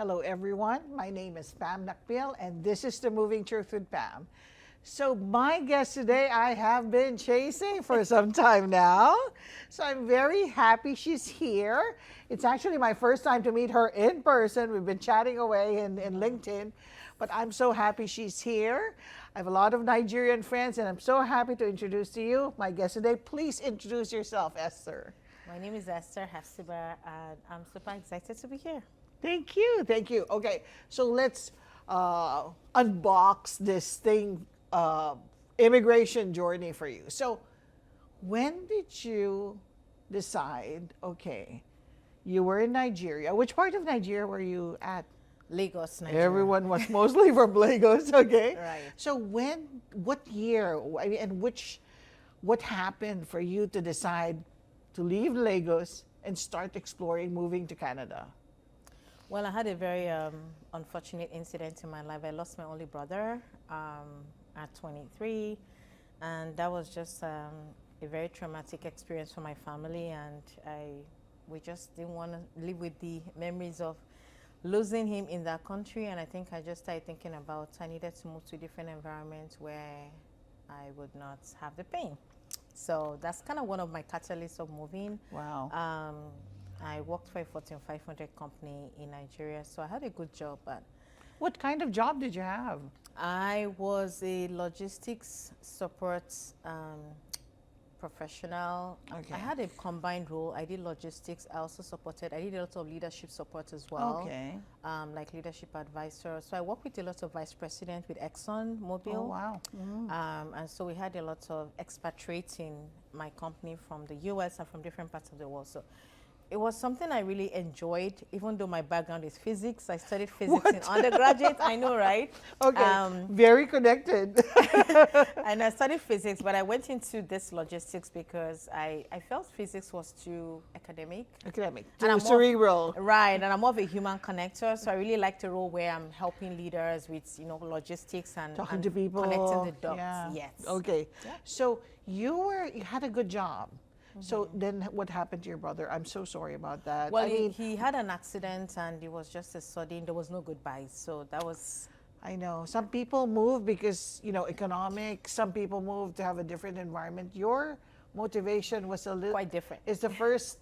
Hello, everyone. My name is Pam Nacpil, and this is The Moving Truth with Pam. So my guest today, I have been chasing for some time now. So I'm very happy she's here. It's actually my first time to meet her in person. We've been chatting away in LinkedIn, but I'm so happy she's here. I have a lot of Nigerian friends, and I'm so happy to introduce to you my guest today. Please introduce yourself, Esther. My name is Esther Hephzibah, and I'm super excited to be here. Thank you. Thank you. Okay, so let's unbox this thing, immigration journey for you. So, when did you decide, okay, you were in Nigeria. Which part of Nigeria were you at? Lagos, Nigeria. Everyone was mostly from Lagos, okay? Right. So, what year, I mean, and what happened for you to decide to leave Lagos and start exploring moving to Canada? Well, I had a very unfortunate incident in my life. I lost my only brother at 23, and that was just a very traumatic experience for my family, and we just didn't want to live with the memories of losing him in that country. And I think I just started thinking about I needed to move to a different environment where I would not have the pain. So that's kind of one of my catalysts of moving. Wow. I worked for a Fortune 500 company in Nigeria, so I had a good job. But What kind of job did you have? I was a logistics support professional. Okay. I had a combined role. I did logistics. I did a lot of leadership support as well. Okay. Like leadership advisor. So I worked with a lot of vice presidents with Exxon Mobil. Oh, wow. And so we had a lot of expatriates in my company from the US and from different parts of the world. So it was something I really enjoyed, even though my background is physics. I studied physics in undergraduate. I know, right? Okay. Very connected. And I studied physics, but I went into this logistics because I felt physics was too academic. Academic. And I'm cerebral. Right, and I'm more of a human connector, so I really like the role where I'm helping leaders with, logistics and Talking to people. connecting the dots. Yeah. Yes. Okay. Yeah. So you had a good job. So then what happened to your brother? I'm so sorry about that. Well, I mean, he had an accident and it was just a sudden, there was no goodbyes. So that was... I know. Some people move because, economics. Some people move to have a different environment. Your motivation was a little... Quite different. It's the first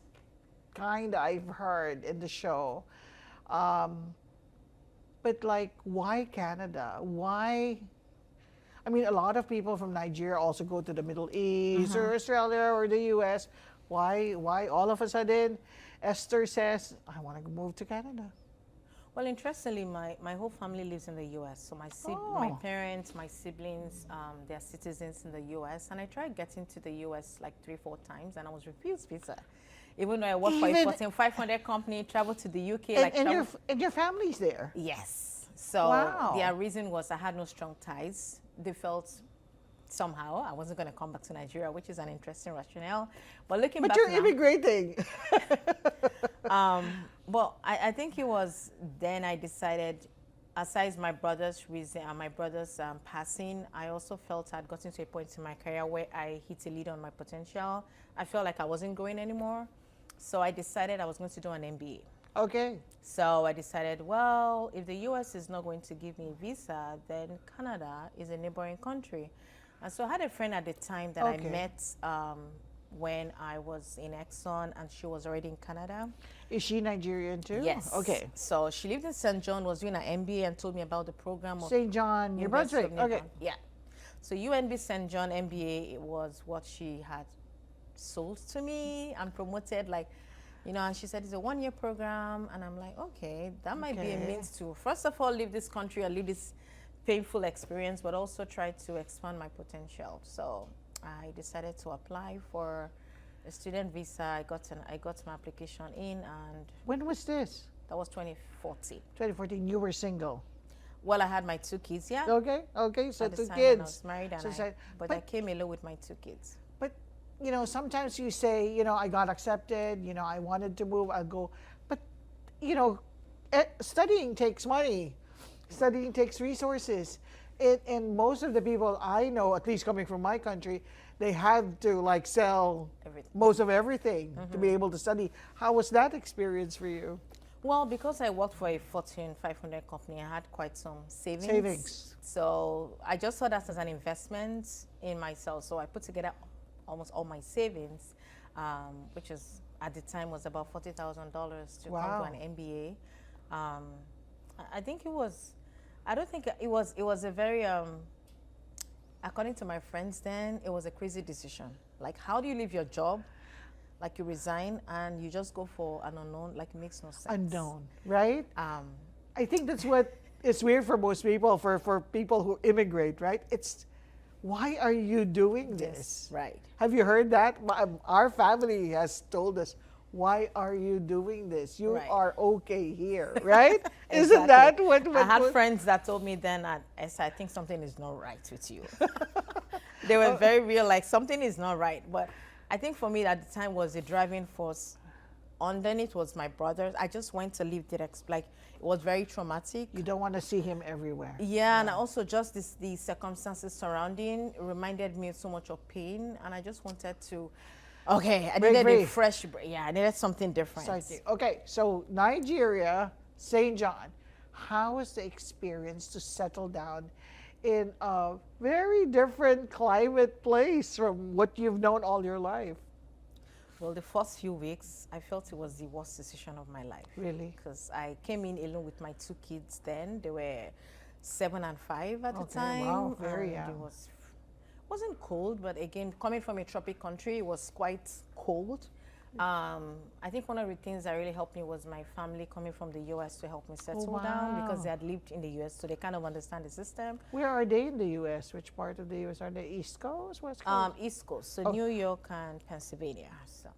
kind I've heard in the show. But why Canada? Why... I mean, a lot of people from Nigeria also go to the Middle East or Australia or the US. Why all of a sudden Esther says, I want to move to Canada? Well, interestingly, my whole family lives in the U.S. So my parents, my siblings, they're citizens in the U.S. And I tried getting to the U.S. like 3-4 times, and I was refused visa. Even though I worked for a Fortune 500 company, traveled to the U.K. And your family's there? Yes. So their reason was I had no strong ties. They felt somehow I wasn't going to come back to Nigeria, which is an interesting rationale. But looking back you're now, immigrating. well, I think it was then I decided, aside my brother's reason and my brother's passing, I also felt I'd gotten to a point in my career where I hit a lid on my potential. I felt like I wasn't growing anymore. So I decided I was going to do an MBA. Okay. So I decided, well, if the US is not going to give me a visa, then Canada is a neighboring country. And so I had a friend at the time that I met when I was in Exxon, and she was already in Canada. Is she Nigerian too? Yes. Okay. So she lived in St. John, was doing an MBA, and told me about the program of St. John, New Brunswick. Okay. Yeah. So UNB St. John MBA, it was what she had sold to me and promoted, and she said it's a 1-year program, and I'm like, okay, that might be a means to, first of all, leave this country and leave this painful experience, but also try to expand my potential. So I decided to apply for a student visa. I got my application in, and when was this? That was 2014. 2014. You were single. Well, I had my 2 kids. Yeah. Okay. So at the 2 time kids. when I was married, and but I came alone with my 2 kids. Sometimes you say, I got accepted, I wanted to move, I'll go. But, studying takes money. Studying takes resources. And most of the people I know, at least coming from my country, they had to sell most of everything to be able to study. How was that experience for you? Well, because I worked for a Fortune 500 company, I had quite some savings. Savings. So I just saw that as an investment in myself. So I put together almost all my savings, which is at the time was about $40,000 to Wow. come to an MBA. I think it was, I don't think it was a very, according to my friends then, it was a crazy decision. Like, how do you leave your job? Like, you resign and you just go for an unknown, like, it makes no sense. Unknown, right? Um, I think that's what it's weird for most people, for people who immigrate, right? It's, why are you doing this? right. Have you heard that? Our family has told us, why are you doing this? You Right. are okay here, right? Isn't that Exactly. what I had what- friends that told me then, Esther, I think something is not right with you. They were very real, like something is not right. But I think for me at the time was the driving force. Underneath was my brother. I just went to live direct, like it was very traumatic. You don't want to see him everywhere. Yeah, and also just the circumstances surrounding reminded me so much of pain, and I just wanted to, okay, I Break needed free. a fresh, yeah, I needed something different. Okay, so Nigeria, St. John, how was the experience to settle down in a very different climate place from what you've known all your life? Well, the first few weeks, I felt it was the worst decision of my life. Really? Because I came in alone with my two kids then. They were 7 and 5 at the Okay, time. wow, very and young. wasn't cold, but again, coming from a tropic country, it was quite cold. I think one of the things that really helped me was my family coming from the U.S. to help me settle down because wow. they had lived in the U.S., so they kind of understand the system. Where are they in the U.S.? Which part of the U.S.? Are they East Coast, West Coast? East Coast, so Oh. New York and Pennsylvania. So.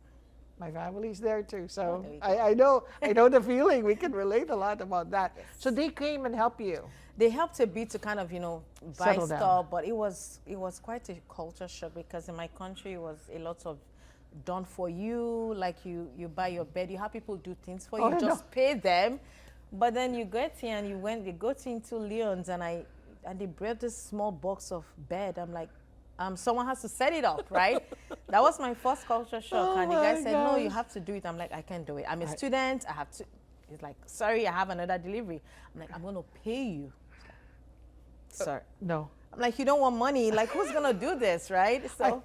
My family's there too, so there we I know the feeling. We can relate a lot about that. So they came and helped you. They helped a bit to kind of, buy Settle down. stuff, but it was quite a culture shock because in my country it was a lot of done for you, like you buy your bed, you have people do things for you, Oh, I just know. pay them. But then you get here and you go into Leon's and they brought this small box of bed. I'm like, someone has to set it up, right? That was my first culture shock. Oh And the guy my said, no, you gosh. have to do it. I'm like, I can't do it. I'm a student, I have to. He's like, sorry, I have another delivery. I'm like, I'm gonna pay you. Sorry. No. I'm like, you don't want money. Like, who's gonna do this, right? So,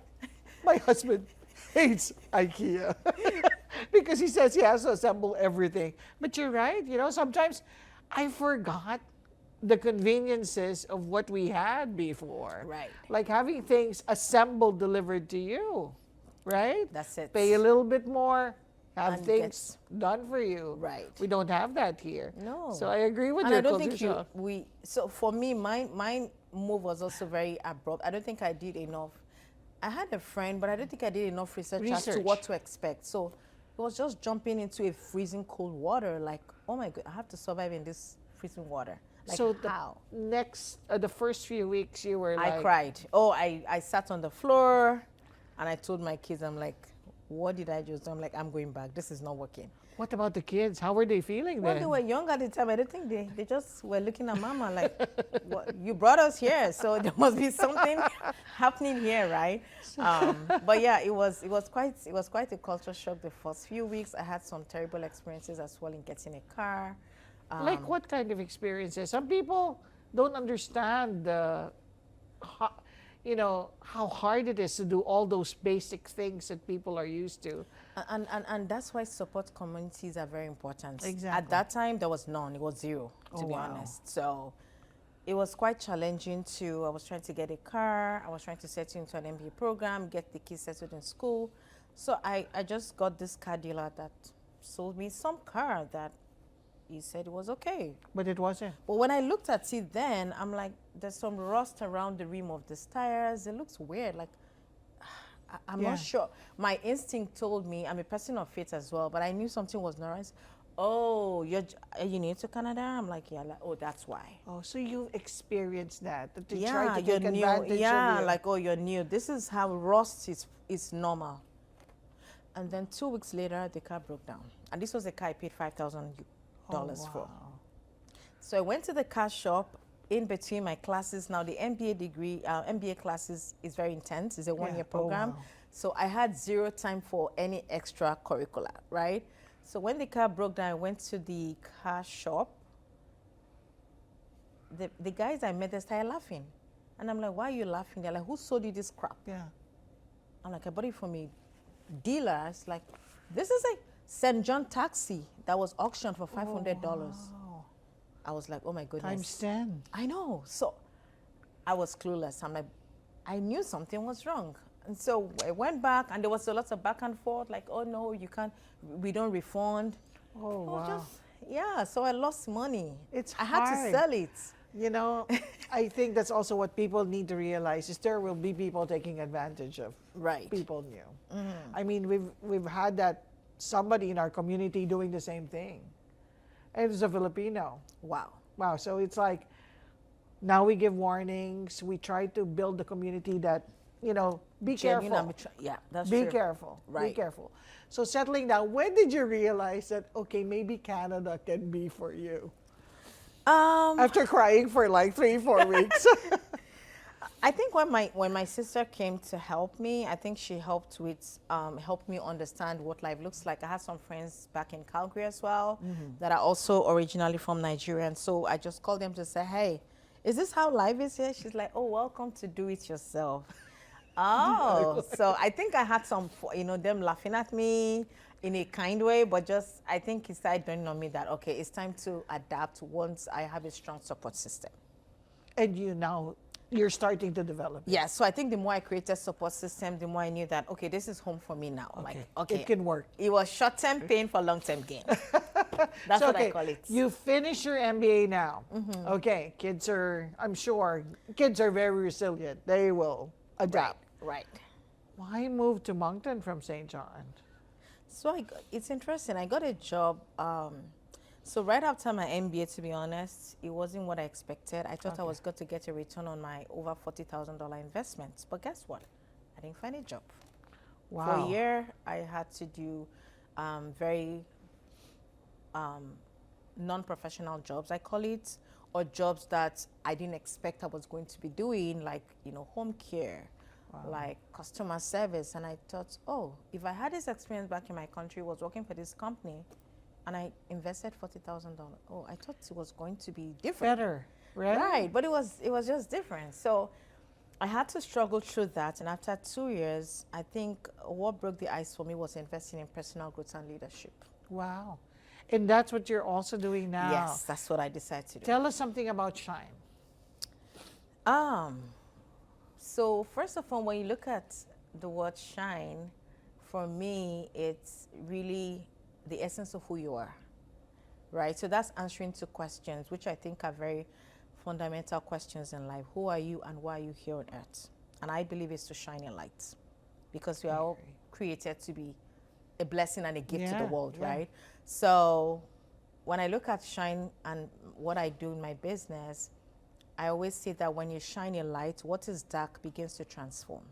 My husband hates IKEA because he says he has to assemble everything. But you're right. Sometimes I forgot the conveniences of what we had before. Right. Like having things assembled, delivered to you. Right? that's it. Pay a little bit more, have And things done for you. Right. We don't have that here. No. So I agree with And your I don't culture think shock. so for me, my move was also very abrupt. I don't think I did enough. I had a friend, but I don't think I did enough research as to Research. what to expect. So it was just jumping into a freezing cold water. Like, oh my God, I have to survive in this freezing water. Like, So how? the first few weeks you were like, I cried. Oh, I sat on the floor and I told my kids, I'm like, what did I just do? I'm like, I'm going back. This is not working. what about the kids? How were they feeling Well, then? they were young at the time. I don't think they just were looking at mama like, what, you brought us here, so there must be something happening here, right? But yeah, it was quite a culture shock the first few weeks. I had some terrible experiences as well in getting a car. Like what kind of experiences? Some people don't understand how hard it is to do all those basic things that people are used to. And that's why support communities are very important. Exactly. At that time, there was none. It was zero, to Oh, be wow. honest. So it was quite challenging I was trying to get a car. I was trying to settle into an MBA program, get the kids settled in school. So I just got this car dealer that sold me some car that he said it was okay. But it wasn't. But when I looked at it then, I'm like, there's some rust around the rim of these tires. It looks weird. Like, I'm Yeah. not sure. My instinct told me, I'm a person of faith as well, but I knew something was not right. Oh, are you new to Canada? I'm like, yeah. Like, oh, that's why. Oh, so you experienced that they Yeah, tried to you're take new. advantage Yeah, of you. like, oh, you're new. This is how rust is normal. And then 2 weeks later, the car broke down. And this was a car I paid $5,000 for. Wow. So I went to the car shop in between my classes. Now the MBA classes is very intense. It's a one-year Oh, program. wow. So I had zero time for any extra curricular, right? So when the car broke down, I went to the car shop. The guys I met, they started laughing. And I'm like, why are you laughing? They're like, who sold you this crap? Yeah. I'm like, I bought it from a dealer. It's like, this is a St. John taxi that was auctioned for $500. Wow. I was like, oh my goodness. Times 10. I know. So I was clueless. I'm like, I knew something was wrong. And so I went back, and there was a lot of back and forth, like, oh no, you can't, we don't refund. Oh, wow. Yeah, so I lost money. It's I had to hard. sell it. You know, I think that's also what people need to realize is there will be people taking advantage of Right. people new. I mean, we've had that somebody in our community doing the same thing. And it's a Filipino. Wow. Wow. So it's like now we give warnings. We try to build the community that, you know, be Genuine careful. yeah, that's Be true. careful. Be Right. careful. So settling down, when did you realize that, okay, maybe Canada can be for you? After crying for like 3-4 weeks. I think when my sister came to help me, I think she helped with helped me understand what life looks like. I had some friends back in Calgary as well that are also originally from Nigeria, and so I just called them to say, "Hey, is this how life is here?" She's like, "Oh, welcome to do it yourself." Oh, so I think I had some, them laughing at me in a kind way, but just I think it started dawning on me that okay, it's time to adapt once I have a strong support system. And you're starting to develop it. Yeah, so I think the more I created support system, the more I knew that, okay, this is home for me now. Okay. Like, okay. It can work. It was short-term pain for long-term gain. That's So, what okay, I call it. you finish your MBA now. Okay, I'm sure kids are very resilient. They will adapt. Right. Why move to Moncton from St. John? So it's interesting. I got a job. So right after my MBA, to be honest, it wasn't what I expected. I thought I was going to get a return on my over $40,000 investment. But guess what? I didn't find a job. Wow. For a year, I had to do very non-professional jobs, I call it, or jobs that I didn't expect I was going to be doing, like, home care, like customer service. And I thought, oh, if I had this experience back in my country, was working for this company, and I invested $40,000. Oh, I thought it was going to be different. Better, right? Right, but it was just different. So I had to struggle through that. And after 2 years, I think what broke the ice for me was investing in personal growth and leadership. Wow. And that's what you're also doing now. Yes, that's what I decided to do. Tell us something about Shine. So first of all, when you look at the word shine, for me, it's really the essence of who you are, right? So that's answering two questions, which I think are very fundamental questions in life. Who are you and why are you here on earth? And I believe it's to shine a light, because we are all created to be a blessing and a gift to the world, right? So when I look at shine and what I do in my business, I always say that when you shine a light, what is dark begins to transform.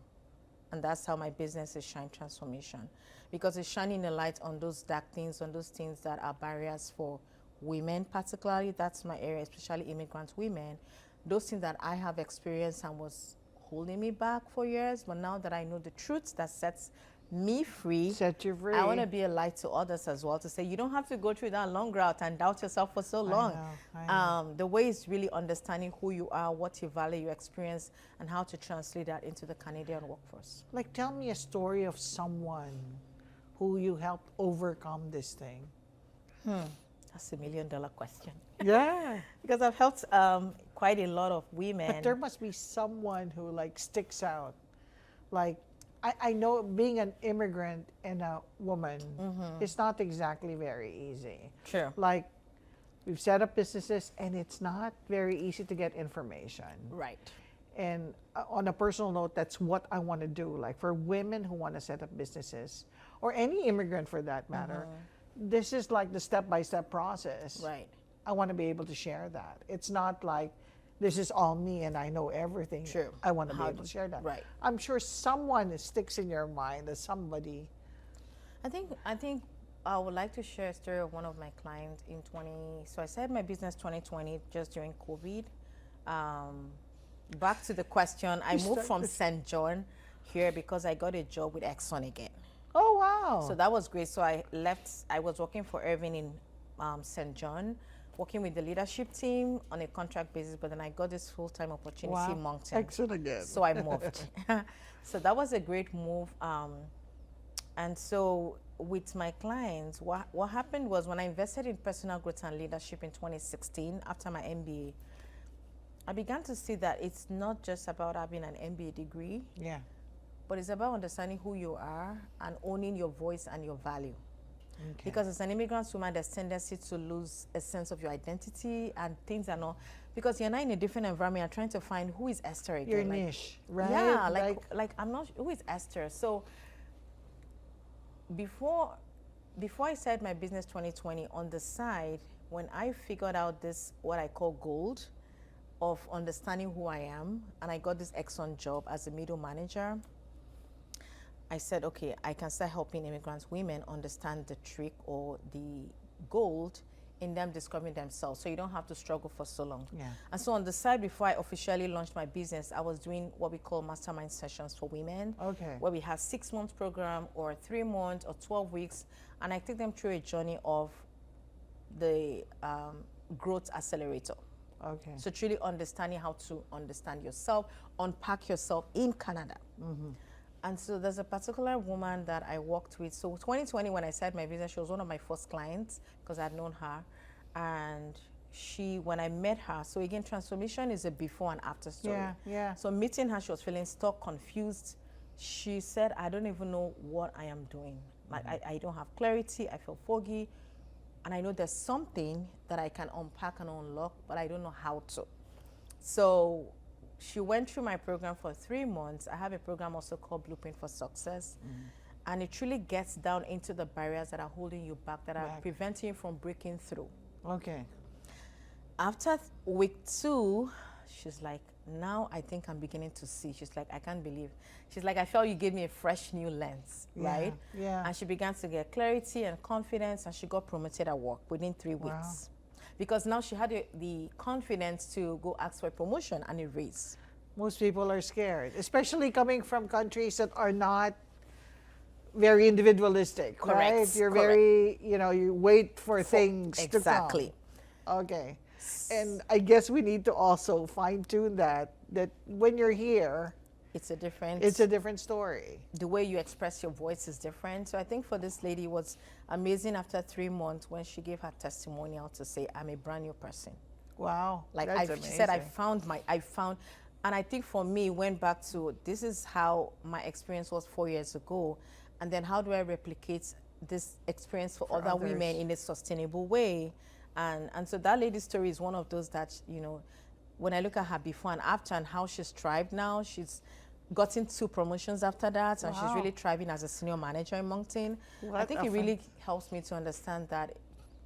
And that's how my business is Shine Transformation, because it's shining a light on those dark things, on those things that are barriers for women particularly. That's my area, especially immigrant women. Those things that I have experienced and was holding me back for years, but now that I know the truth that sets me free, Set you free. I want to be a light to others as well, to say you don't have to go through that long route and doubt yourself for so long. I know. The way is really understanding who you are, what you value, your experience, and how to translate that into the Canadian workforce. Like, tell me a story of someone who you helped overcome this thing. That's $1 million question. Yeah. Because I've helped quite a lot of women. But there must be someone who like sticks out. Like, I know being an immigrant and a woman is not exactly very easy. Sure. Like, we've set up businesses and it's not very easy to get information. Right. And on a personal note, that's what I want to do. Like, for women who want to set up businesses, or any immigrant for that matter, this is like the step-by-step process. Right. I want to be able to share that. It's not like this is all me and I know everything. True. I want to be able to share that. Right. I'm sure someone sticks in your mind as somebody. I think I would like to share a story of one of my clients in 20. So I started my business 2020 just during COVID. Back to the question, I moved from St. John here because I got a job with Exxon again. Oh, wow. So that was great. So I left, I was working for Irving in St. John, working with the leadership team on a contract basis, but then I got this full-time opportunity in Moncton. Excellent again. So I moved. So that was a great move. And so with my clients, what happened was when I invested in personal growth and leadership in 2016, after my MBA, I began to see that it's not just about having an MBA degree, Yeah. but it's about understanding who you are and owning your voice and your value. Okay. Because as an immigrant woman, there's tendency to lose a sense of your identity and things are not, because you're not in a different environment, you're trying to find who is Esther again. Your like, niche, right? Yeah, like I'm not, who is Esther? So before I started my business 2020, on the side, when I figured out this, what I call gold, of understanding who I am, and I got this excellent job as a middle manager, I said, okay, I can start helping immigrant women understand the trick or the gold in them discovering themselves, so you don't have to struggle for so long. Yeah. And so on the side, before I officially launched my business, I was doing what we call mastermind sessions for women, Okay. where we have 6-month program or 3 months or 12 weeks, and I take them through a journey of the growth accelerator. Okay. So truly understanding how to understand yourself, unpack yourself in Canada. And so there's a particular woman that I worked with. So 2020, when I started my business, she was one of my first clients because I'd known her. And when I met her, so again, transformation is a before and after story. Yeah, yeah. So meeting her, she was feeling stuck, confused. She said, I don't even know what I am doing. Like, I don't have clarity, I feel foggy. And I know there's something that I can unpack and unlock, but I don't know how to. So she went through my program for 3 months. I have a program also called Blueprint for Success. And it truly gets down into the barriers that are holding you back, that are preventing you from breaking through. Okay. After week 2, she's like, now I think I'm beginning to see. She's like, I can't believe. She's like, I felt you gave me a fresh new lens, right? Yeah. And she began to get clarity and confidence, and she got promoted at work within 3 weeks. Because now she had the confidence to go ask for a promotion and a raise. Most people are scared, especially coming from countries that are not very individualistic. Correct. Right? You're Correct. very, you wait for things to come. Exactly. Okay. And I guess we need to also fine tune that when you're here, It's a different story. The way you express your voice is different. So I think for this lady, it was amazing after 3 months when she gave her testimonial to say, I'm a brand new person. Wow. Like that's she said, I amazing. found, and I think for me, went back to, this is how my experience was 4 years ago. And then how do I replicate this experience for other others. women in a sustainable way? And so that lady's story is one of those that, when I look at her before and after and how she's thrived now, she's gotten 2 promotions after that, and she's really thriving as a senior manager in Moncton. I think it really helps me to understand that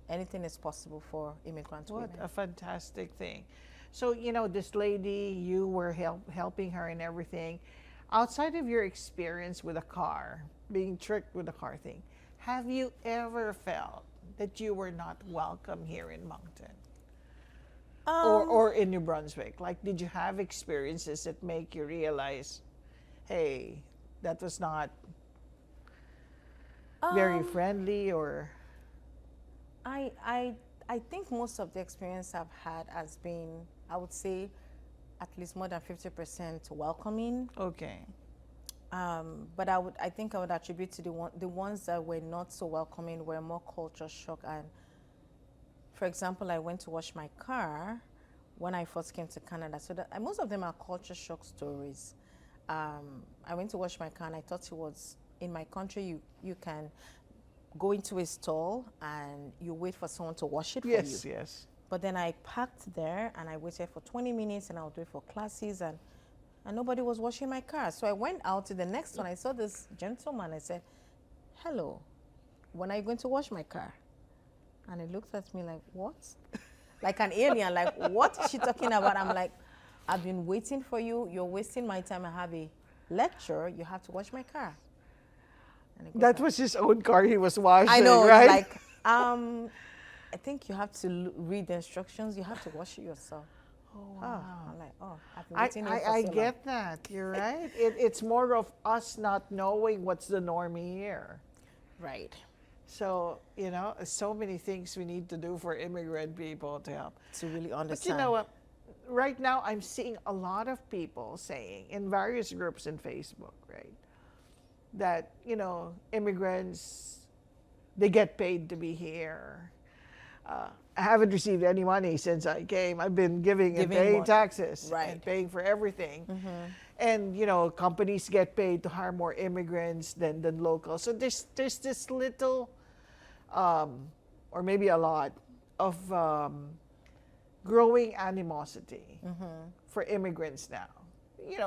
anything is possible for immigrant women. What a fantastic thing. So, this lady, you were helping her and everything. Outside of your experience with a car, being tricked with a car thing, have you ever felt that you were not welcome here in Moncton? Or in New Brunswick? Like, did you have experiences that make you realize, hey, that was not very friendly, or? I think most of the experience I've had has been, I would say, at least more than 50% welcoming. Okay. But I think I would attribute to the ones that were not so welcoming were more culture shock. And for example, I went to wash my car when I first came to Canada. So most of them are culture shock stories. I went to wash my car and I thought it was, in my country, you can go into a stall and you wait for someone to wash it for you. Yes. But then I parked there and I waited for 20 minutes and I would wait for classes and nobody was washing my car. So I went out to the next one. I saw this gentleman. I said, hello, when are you going to wash my car? And he looked at me like, what? Like an alien, like, what is she talking about? I'm like, I've been waiting for you. You're wasting my time. I have a lecture. You have to wash my car. And he goes, That was his own car he was washing, I know, right? like, I think you have to read the instructions. You have to wash it yourself. Oh, Oh, wow. I'm like, oh, I've been I, waiting here for I so long. get that. You're right. It's more of us not knowing what's the norm here. Right. So, so many things we need to do for immigrant people to help. To really But you understand. know what? Right now, I'm seeing a lot of people saying in various groups in Facebook, right, that, immigrants, they get paid to be here. I haven't received any money since I came. I've been giving and Giving paying what? taxes Right. and paying for everything. And companies get paid to hire more immigrants than locals. So there's this little, or maybe a lot, of growing animosity for immigrants now.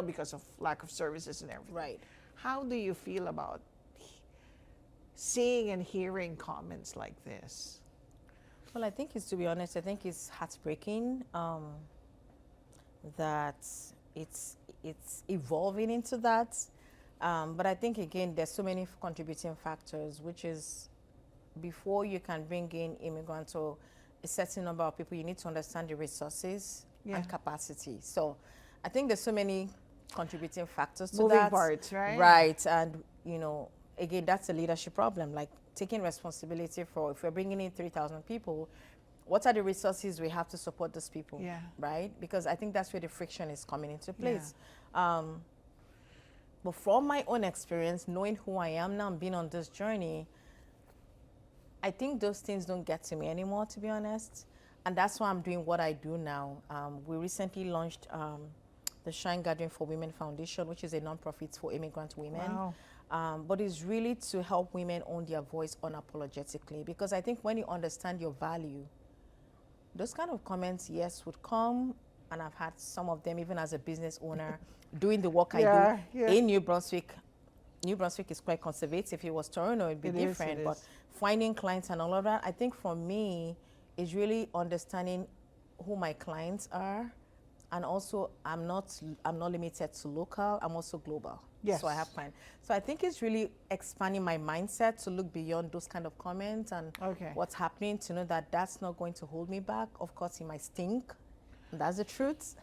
Because of lack of services and everything. Right. How do you feel about seeing and hearing comments like this? Well, I think to be honest, I think it's heartbreaking that it's evolving into that. But I think again, there's so many contributing factors, which is before you can bring in immigrants or a certain number of people, you need to understand the resources and capacity. So I think there's so many contributing factors to Moving that. parts, right? Right. And, again, that's a leadership problem, like taking responsibility for if we're bringing in 3,000 people, what are the resources we have to support those people? Yeah. Right? Because I think that's where the friction is coming into place. But from my own experience, knowing who I am now and being on this journey, I think those things don't get to me anymore, to be honest. And that's why I'm doing what I do now. We recently launched the Shine Gathering for Women Foundation, which is a nonprofit for immigrant women. Wow. But it's really to help women own their voice unapologetically. Because I think when you understand your value, those kind of comments, yes, would come. And I've had some of them, even as a business owner, doing the work I do in New Brunswick. New Brunswick is quite conservative. If it was Toronto, it'd be different. But finding clients and all of that, I think for me, is really understanding who my clients are. And also, I'm not limited to local. I'm also global. Yes. So I have clients. So I think it's really expanding my mindset to look beyond those kind of comments and what's happening, to know that that's not going to hold me back. Of course, it might stink. That's the truth.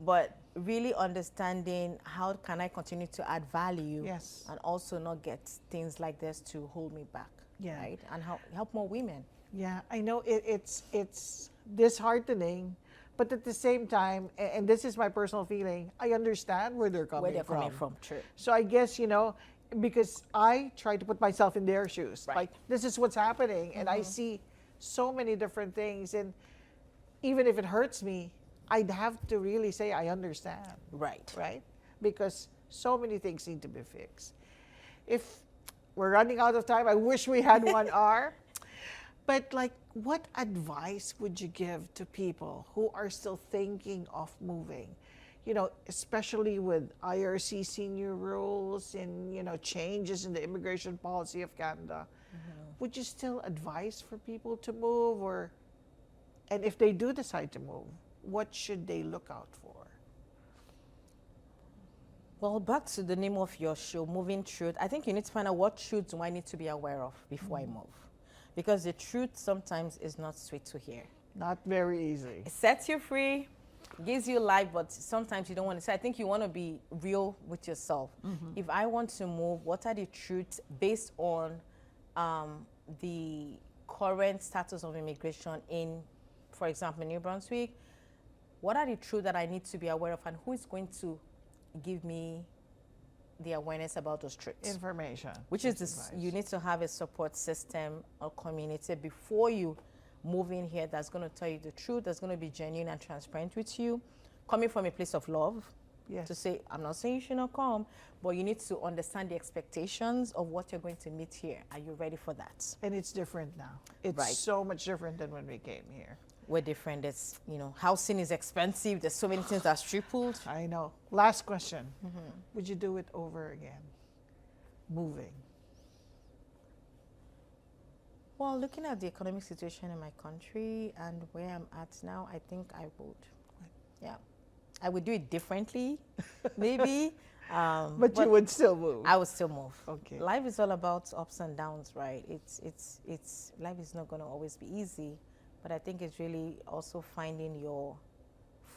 But really understanding how can I continue to add value and also not get things like this to hold me back, right? And help more women. Yeah, I know it's disheartening, but at the same time, and this is my personal feeling, I understand where they're coming from. True. So I guess, because I try to put myself in their shoes. Right. Like, this is what's happening, and I see so many different things, and even if it hurts me, I'd have to really say I understand. Right? Because so many things need to be fixed. If we're running out of time, I wish we had 1 hour. But what advice would you give to people who are still thinking of moving? Especially with IRCC new rules and, changes in the immigration policy of Canada. Would you still advise for people to move, and if they do decide to move, what should they look out for? Well, back to the name of your show, Moving Truth, I think you need to find out what truth do I need to be aware of before I move. Because the truth sometimes is not sweet to hear. Not very easy. It sets you free, gives you life, but sometimes you don't want to say. I think you want to be real with yourself. If I want to move, what are the truths based on the current status of immigration in, for example, New Brunswick? What are the truths that I need to be aware of, and who is going to give me the awareness about those truths? Information. Which is this, you need to have a support system or community before you move in here that's going to tell you the truth, that's going to be genuine and transparent with you, coming from a place of love. To say, I'm not saying you should not come, but you need to understand the expectations of what you're going to meet here. Are you ready for that? And it's different now. It's so much different than when we came here. We're different. It's, housing is expensive. There's so many things that's tripled. I know. Last question. Would you do it over again? Moving. Well, looking at the economic situation in my country and where I'm at now, I think I would. Yeah. I would do it differently, maybe. But you would still move. I would still move. Okay. Life is all about ups and downs, right? It's life is not going to always be easy, But I think it's really also finding your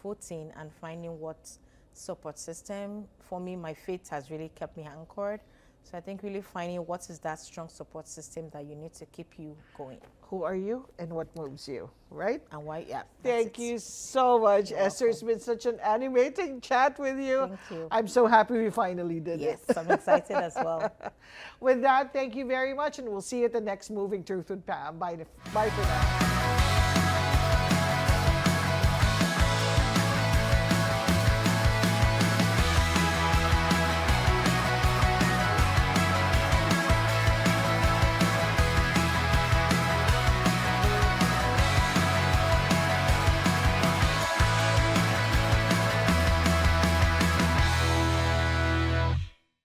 footing and finding what support system. For me, my faith has really kept me anchored. So I think really finding what is that strong support system that you need to keep you going. Who are you and what moves you, right? And why, yeah. Thank you so much, You're Esther. It's been such an animating chat with you. Thank you. I'm so happy we finally did Yes, it. I'm excited as well. With that, thank you very much, and we'll see you at the next Moving Truth with Pam. Bye for now.